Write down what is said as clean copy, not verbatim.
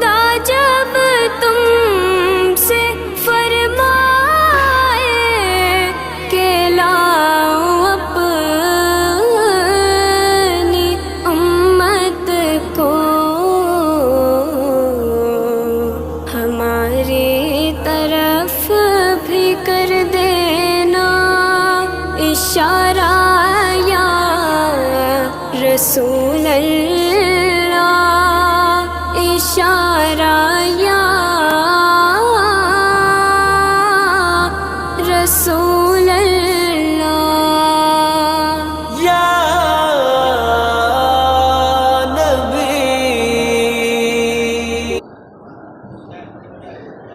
خدا جب تم سے فرمائے کہ لاؤ اپنی امت کو، ہماری طرف بھی کر دینا اشارہ یا رسول اللہ، اشارہ یا